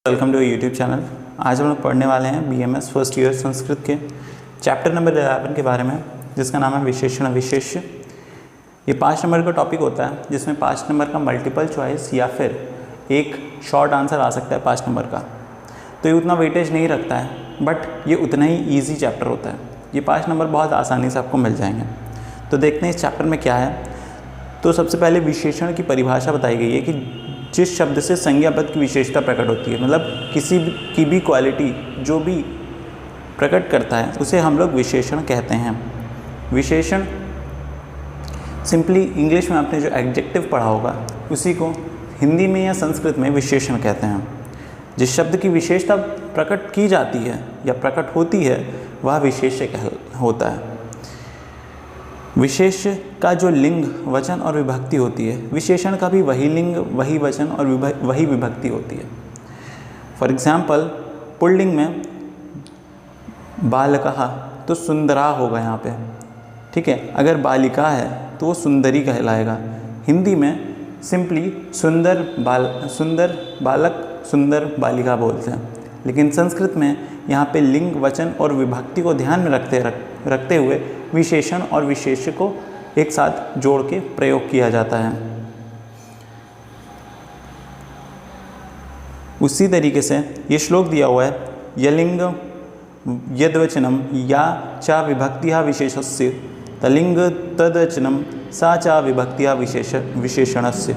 Welcome to YouTube channel. आज हम लोग पढ़ने वाले हैं BMS फर्स्ट ईयर संस्कृत के चैप्टर नंबर 11 के बारे में, जिसका नाम है विशेषण विशेष्य। ये 5 नंबर का टॉपिक होता है, जिसमें 5 नंबर का मल्टीपल चॉइस या फिर एक शॉर्ट आंसर आ सकता है 5 नंबर का। तो ये उतना वेटेज नहीं रखता है, बट ये उतना ही ईजी चैप्टर होता है। ये 5 नंबर बहुत आसानी से आपको मिल जाएंगे। तो देखते हैं इस चैप्टर में क्या है। तो सबसे पहले विशेषण की परिभाषा बताई गई है कि जिस शब्द से संज्ञा पद की विशेषता प्रकट होती है, मतलब किसी की भी क्वालिटी जो भी प्रकट करता है उसे हम लोग विशेषण कहते हैं। विशेषण सिंपली इंग्लिश में आपने जो एडजेक्टिव पढ़ा होगा उसी को हिंदी में या संस्कृत में विशेषण कहते हैं। जिस शब्द की विशेषता प्रकट की जाती है या प्रकट होती है वह विशेष्य होता है। विशेष्य का जो लिंग, वचन और विभक्ति होती है, विशेषण का भी वही लिंग, वही वचन और वही विभक्ति होती है। फॉर एग्जाम्पल पुल्लिंग में बालकः तो सुंदरा होगा यहाँ पे, ठीक है। अगर बालिका है तो वो सुंदरी कहलाएगा। हिंदी में सिंपली सुंदर बालक सुंदर बालिका बोलते हैं, लेकिन संस्कृत में यहाँ पे लिंग, वचन और विभक्ति को ध्यान में रखते हुए विशेषण और विशेष्य को एक साथ जोड़ के प्रयोग किया जाता है। उसी तरीके से ये श्लोक दिया हुआ है, यलिंग यद्वचनम या चा विभक्तिया विशेषस्य तलिंग तद्वचनम सा चा विभक्तिया विशेषणस्य।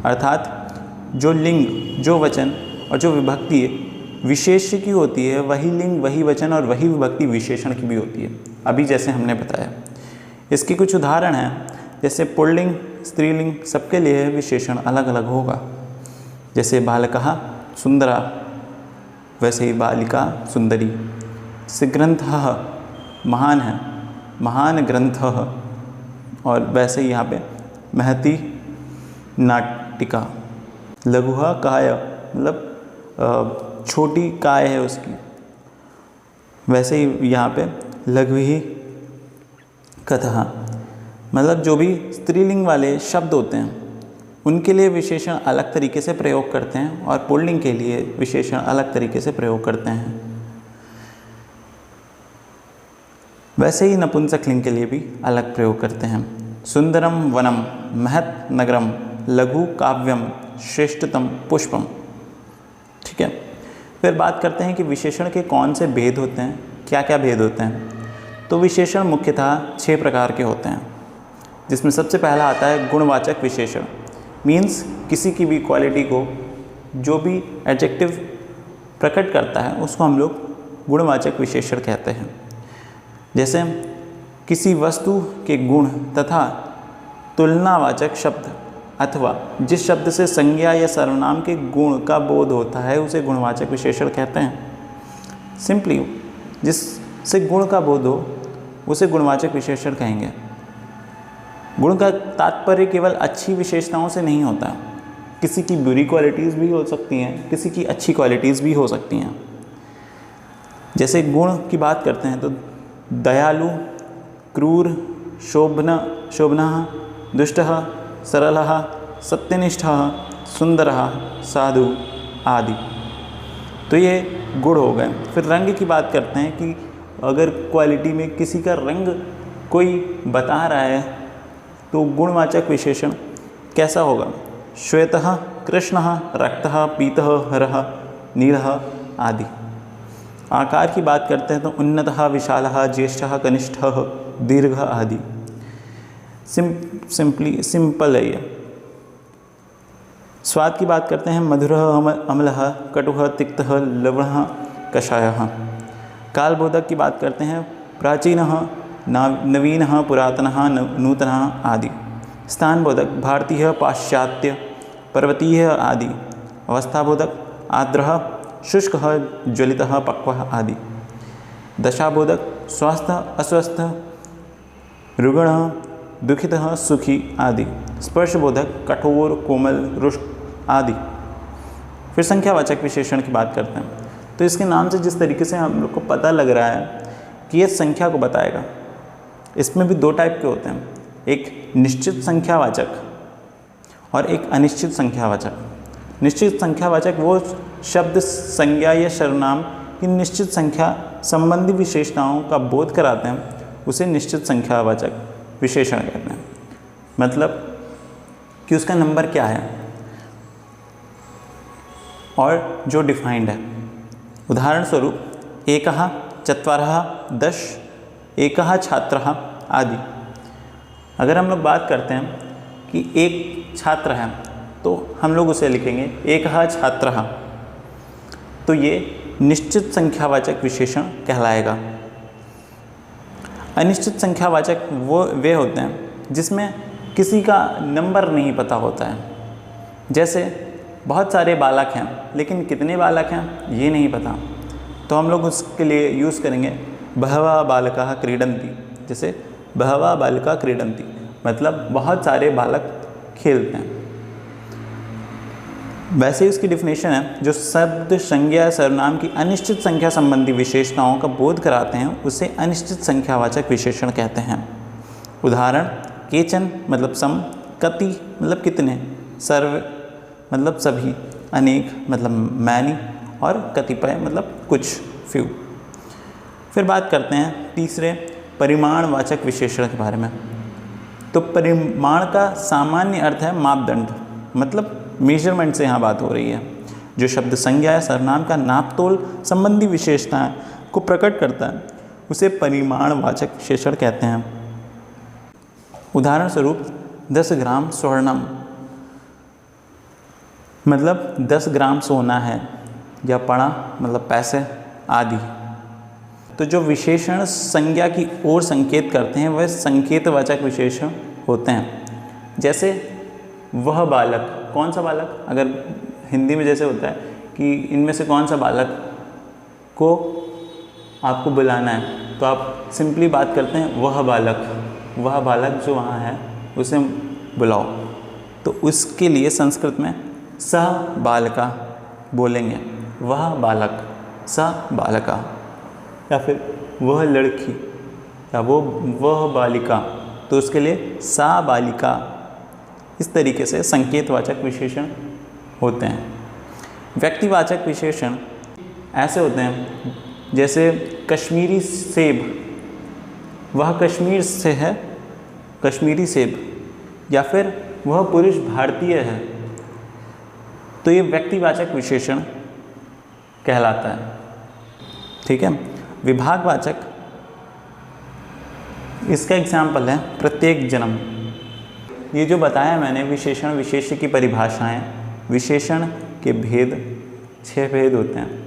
अर्थात जो लिंग, जो वचन और जो विभक्ति विशेष्य की होती है, वही लिंग, वही वचन और वही विभक्ति विशेषण की भी होती है, अभी जैसे हमने बताया। इसके कुछ उदाहरण हैं, जैसे पुल्लिंग, स्त्रीलिंग सबके लिए विशेषण अलग अलग होगा। जैसे बालकः सुंदरा, वैसे ही बालिका सुंदरी। से ग्रंथः महान है, महान ग्रंथः, और वैसे ही यहाँ पे महती नाटिका। लघुः काय, मतलब छोटी काय है उसकी, वैसे ही यहाँ पे लघ्वी कथः, मतलब जो भी स्त्रीलिंग वाले शब्द होते हैं उनके लिए विशेषण अलग तरीके से प्रयोग करते हैं और पुल्लिंग के लिए विशेषण अलग तरीके से प्रयोग करते हैं। वैसे ही नपुंसकलिंग के लिए भी अलग प्रयोग करते हैं। सुंदरम वनम, महत नगरम, लघु काव्यम, श्रेष्ठतम पुष्पम, ठीक है। फिर बात करते हैं कि विशेषण के कौन से भेद होते हैं, क्या क्या भेद होते हैं। तो विशेषण मुख्यतः 6 प्रकार के होते हैं, जिसमें सबसे पहला आता है गुणवाचक विशेषण। मीन्स किसी की भी क्वालिटी को जो भी एडजेक्टिव प्रकट करता है उसको हम लोग गुणवाचक विशेषण कहते हैं। जैसे किसी वस्तु के गुण तथा तुलनावाचक शब्द अथवा जिस शब्द से संज्ञा या सर्वनाम के गुण का बोध होता है उसे गुणवाचक विशेषण कहते हैं। सिंपली जिससे गुण का बोध हो उसे गुणवाचक विशेषण कहेंगे। गुण का तात्पर्य केवल अच्छी विशेषताओं से नहीं होता, किसी की बुरी क्वालिटीज़ भी हो सकती हैं, किसी की अच्छी क्वालिटीज़ भी हो सकती हैं। जैसे गुण की बात करते हैं तो दयालु, क्रूर, शोभनः, दुष्टः, सरलः, सत्यनिष्ठः, सुंदरः, साधु आदि। तो ये गुण हो गए। फिर रंग की बात करते हैं कि अगर क्वालिटी में किसी का रंग कोई बता रहा है तो गुणवाचक विशेषण कैसा होगा? श्वेतः, कृष्णः, रक्तः, पीतः, हरः, नीलः आदि। आकार की बात करते हैं तो उन्नतः, विशालः, ज्येष्ठः, कनिष्ठः, दीर्घ आदि। सिंपल है ये। स्वाद की बात करते हैं मधुरः, अम्लः, कटुः, तिक्तः, लवणः, कषायः। कालबोधक की बात करते हैं प्राचीनः, नवीनः, पुरातनः, नूतनः आदि। स्थानबोधक भारतीय, पाश्चात्य, पर्वतीय आदि। अवस्थाबोधक आर्द्रः, शुष्कः, ज्वलितः, पक्वः आदि। दशाबोधक स्वस्थ, अस्वस्थ, रुग्णः, दुखितः, सुखी आदि। स्पर्शबोधक कठोर, कोमल, रुष्ट आदि। फिर संख्यावाचक विशेषण की बात करते हैं तो इसके नाम से जिस तरीके से हम लोग को पता लग रहा है कि ये संख्या को बताएगा, इसमें भी 2 टाइप के होते हैं, एक निश्चित संख्यावाचक और एक अनिश्चित संख्यावाचक। निश्चित संख्यावाचक वो शब्द संज्ञा या सर्वनाम की निश्चित संख्या संबंधी विशेषताओं का बोध कराते हैं उसे निश्चित संख्यावाचक विशेषण कहते हैं। मतलब कि उसका नंबर क्या है और जो डिफाइंड है। उदाहरण स्वरूप एकः, चत्वारः, 10, एकः छात्रः आदि। अगर हम लोग बात करते हैं कि एक छात्र है तो हम लोग उसे लिखेंगे एकः छात्रः, तो ये निश्चित संख्यावाचक विशेषण कहलाएगा। अनिश्चित संख्यावाचक वे होते हैं जिसमें किसी का नंबर नहीं पता होता है। जैसे बहुत सारे बालक हैं लेकिन कितने बालक हैं ये नहीं पता, तो हम लोग उसके लिए यूज़ करेंगे बहवः बालकाः क्रीडन्ति। जैसे बहवः बालिका क्रीडन्ति मतलब बहुत सारे बालक खेलते हैं। वैसे ही उसकी डिफिनेशन है, जो शब्द संज्ञा सर्वनाम की अनिश्चित संख्या संबंधी विशेषताओं का बोध कराते हैं उसे अनिश्चित संख्यावाचक विशेषण कहते हैं। उदाहरण केचन मतलब सम, कति मतलब कितने, सर्व मतलब सभी, अनेक मतलब मैनी और कतिपय मतलब कुछ, फ्यू। फिर बात करते हैं तीसरे परिमाणवाचक विशेषण के बारे में। तो परिमाण का सामान्य अर्थ है मापदंड, मतलब मेजरमेंट से यहाँ बात हो रही है। जो शब्द संज्ञा या सर्वनाम का नापतोल संबंधी विशेषताएं को प्रकट करता है उसे परिमाणवाचक विशेषण कहते हैं। उदाहरण स्वरूप 10 ग्राम स्वर्णम मतलब 10 ग्राम सोना है, या पणा मतलब पैसे आदि। तो जो विशेषण संज्ञा की ओर संकेत करते हैं वह संकेतवाचक विशेषण होते हैं। जैसे वह बालक, कौन सा बालक, अगर हिंदी में जैसे होता है कि इनमें से कौन सा बालक को आपको बुलाना है, तो आप सिंपली बात करते हैं वह बालक जो वहाँ है उसे बुलाओ। तो उसके लिए संस्कृत में सह बालका बोलेंगे, वह बालक, सह बालका, या फिर वह लड़की या वह बालिका, तो उसके लिए सा बालिका। इस तरीके से संकेतवाचक विशेषण होते हैं। व्यक्तिवाचक विशेषण ऐसे होते हैं जैसे कश्मीरी सेब, वह कश्मीर से है, कश्मीरी सेब, या फिर वह पुरुष भारतीय है, तो ये व्यक्तिवाचक विशेषण कहलाता है। ठीक है। विभागवाचक, इसका एग्जाम्पल है प्रत्येक जन्म। ये जो बताया मैंने विशेषण विशेष्य की परिभाषाएं, विशेषण के भेद 6 भेद होते हैं,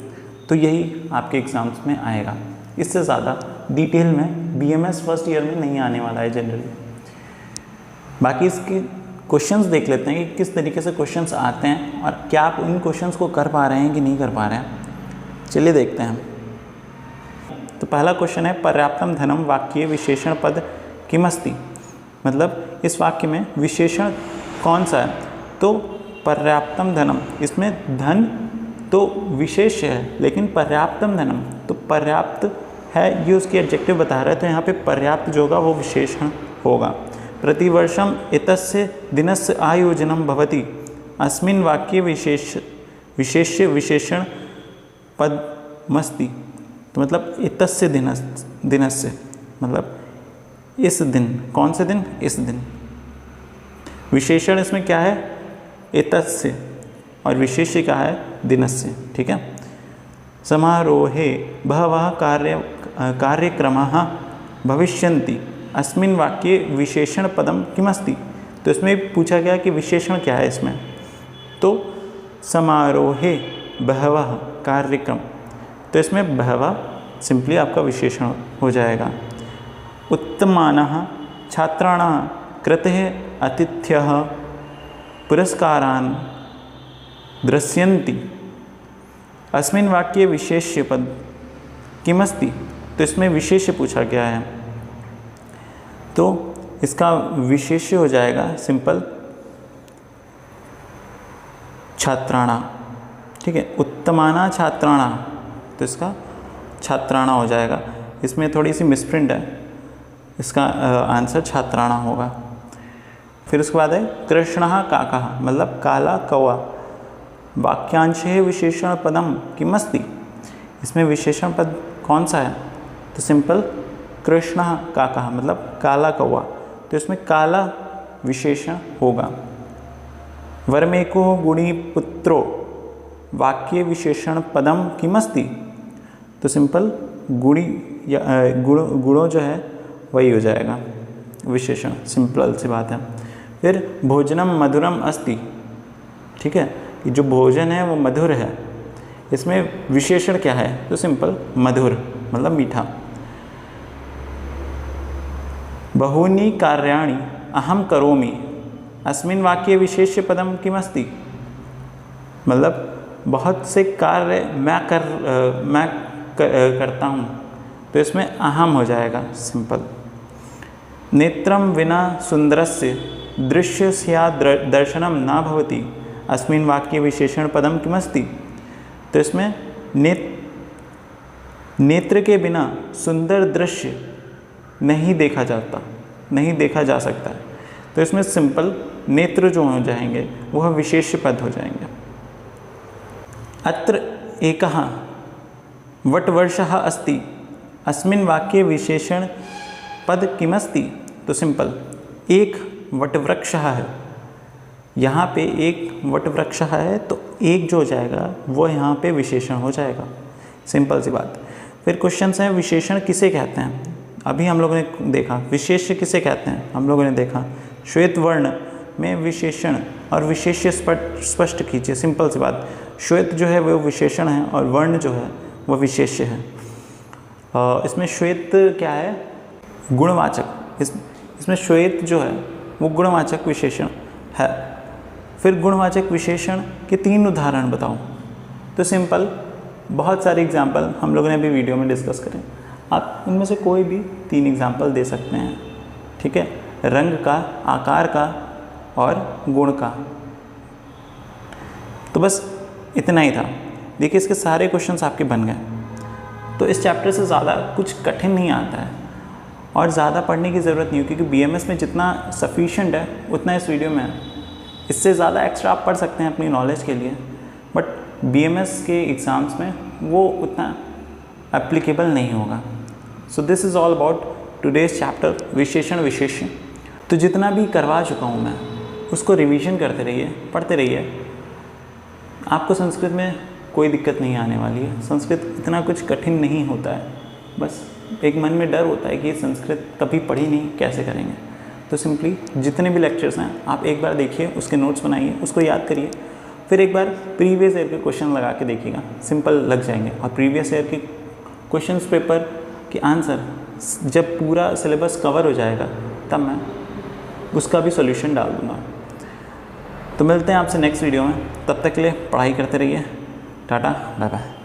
तो यही आपके एग्जाम्स में आएगा। इससे ज़्यादा डिटेल में बीएमएस फर्स्ट ईयर में नहीं आने वाला है जनरली। बाकी इसके क्वेश्चंस देख लेते हैं कि किस तरीके से क्वेश्चंस आते हैं और क्या आप इन क्वेश्चंस को कर पा रहे हैं कि नहीं कर पा रहे हैं। चलिए देखते हैं। तो पहला क्वेश्चन है पर्याप्तम धनम वाक्ये विशेषण पद किमस्ति, मतलब इस वाक्य में विशेषण कौन सा है। तो पर्याप्तम धनम, इसमें धन तो विशेष है लेकिन पर्याप्तम धनम, तो पर्याप्त है ये उसकी एडजेक्टिव बता रहा है, तो यहाँ पे पर्याप्त जो होगा वो विशेषण होगा। प्रतिवर्षम एतस्य दिनस्य आयोजनम भवति, अस्मिन् वाक्ये विशेष्य विशेषण पदमस्ति, तो मतलब एतस्य दिनस्य मतलब इस दिन, कौन से दिन, इस दिन। विशेषण इसमें क्या है, एतस्य, और विशेष्य क्या है, दिनस्य। ठीक है। समारोहे बहवः कार्यक्रमाः भविष्यन्ति, अस्मिन् वाक्ये विशेषण पदम किमस्ति, तो इसमें पूछा गया कि विशेषण क्या है इसमें। तो समारोहे बहवः कार्यक्रम, तो इसमें बहवः सिंपली आपका विशेषण हो जाएगा। उत्तमानः छात्राणां कृते अतिथ्यः पुरस्कारान् दृश्यन्ति, अस्मिन् वाक्ये विशेष्य पद किमस्ति, तो इसमें विशेष्य पूछा गया है, तो इसका विशेष्य हो जाएगा सिंपल छात्राणां। ठीक है। उत्तमाना छात्राणां, तो इसका छात्राणा हो जाएगा। इसमें थोड़ी सी मिसप्रिंट है, इसका आंसर छात्राणा होगा। फिर उसके बाद है कृष्णः काकः, मतलब काला कौवा, वाक्यांशे विशेषण पदम किमस्ति, इसमें विशेषण पद कौन सा है? तो सिंपल कृष्ण काका मतलब काला कौवा, तो इसमें काला विशेषण होगा। वरमेको गुणी पुत्रो वाक्य विशेषण पदम किमस्ति, तो सिंपल गुणी या गुणों जो है वही हो जाएगा विशेषण, सिंपल सी बात है। फिर भोजनम मधुरम अस्ति, ठीक है, कि जो भोजन है वो मधुर है, इसमें विशेषण क्या है? तो सिंपल मधुर मतलब मीठा। बहूनि कार्याणि अहम करोमि अस्मिन् वाक्ये विशेष्य पदम किमस्ति, मतलब बहुत से कार्य मैं करता हूँ, तो इसमें अहम हो जाएगा सिंपल। नेत्रम विना सुंदरस्य दृश्यस्या दर्शनम न भवति अस्मिन् वाक्ये विशेषण पदम किमस्ति, तो इसमें नेत्र के बिना सुंदर दृश्य नहीं देखा जा सकता है, तो इसमें सिंपल नेत्र जो हो जाएंगे वह विशेष्य पद हो जाएंगे। अत्र एकः वटवर्षः अस्ति अस्मिन् वाक्ये विशेषण पद किमस्ति, तो सिंपल एक वटवृक्ष है, यहाँ पे एक वटवृक्ष है, तो एक जो हो जाएगा वो यहाँ पे विशेषण हो जाएगा, सिंपल सी बात। फिर क्वेश्चन है विशेषण किसे कहते हैं? अभी हम लोगों ने देखा विशेष्य किसे कहते हैं, हम लोगों ने देखा श्वेत वर्ण में विशेषण और विशेष्य स्पष्ट कीजिए, सिंपल सी बात। श्वेत जो है वो विशेषण है और वर्ण जो है वो विशेष्य है। इसमें श्वेत क्या है? गुणवाचक। इसमें श्वेत जो है वो गुणवाचक विशेषण है। फिर गुणवाचक विशेषण के 3 उदाहरण बताओ, तो सिंपल बहुत सारे एग्जाम्पल हम लोगों ने अभी वीडियो में डिस्कस करें, आप उनमें से कोई भी 3 एग्जाम्पल दे सकते हैं, ठीक है, रंग का, आकार का और गुण का। तो बस इतना ही था। देखिए इसके सारे क्वेश्चंस आपके बन गए, तो इस चैप्टर से ज़्यादा कुछ कठिन नहीं आता है और ज़्यादा पढ़ने की ज़रूरत नहीं है, क्योंकि बीएमएस में जितना सफिशिएंट है उतना इस वीडियो में है। इससे ज़्यादा एक्स्ट्रा आप पढ़ सकते हैं अपनी नॉलेज के लिए, बट बीएमएस के एग्ज़ाम्स में वो उतना एप्लीकेबल नहीं होगा। So this is all about today's chapter विशेषण विशेष्य। तो जितना भी करवा चुका हूँ मैं उसको रिवीजन करते रहिए, पढ़ते रहिए, आपको संस्कृत में कोई दिक्कत नहीं आने वाली है। संस्कृत इतना कुछ कठिन नहीं होता है, बस एक मन में डर होता है कि संस्कृत कभी पढ़ी नहीं, कैसे करेंगे। तो सिंपली जितने भी लेक्चर्स हैं आप एक बार देखिए, उसके नोट्स बनाइए, उसको याद करिए, फिर एक बार प्रीवियस ईयर के क्वेश्चन लगा के देखिएगा, सिंपल लग जाएंगे। और प्रीवियस ईयर के क्वेश्चंस पेपर के आंसर जब पूरा सिलेबस कवर हो जाएगा तब मैं उसका भी सॉल्यूशन डाल दूँगा। तो मिलते हैं आपसे नेक्स्ट वीडियो में, तब तक के लिए पढ़ाई करते रहिए। टाटा बाय बाय।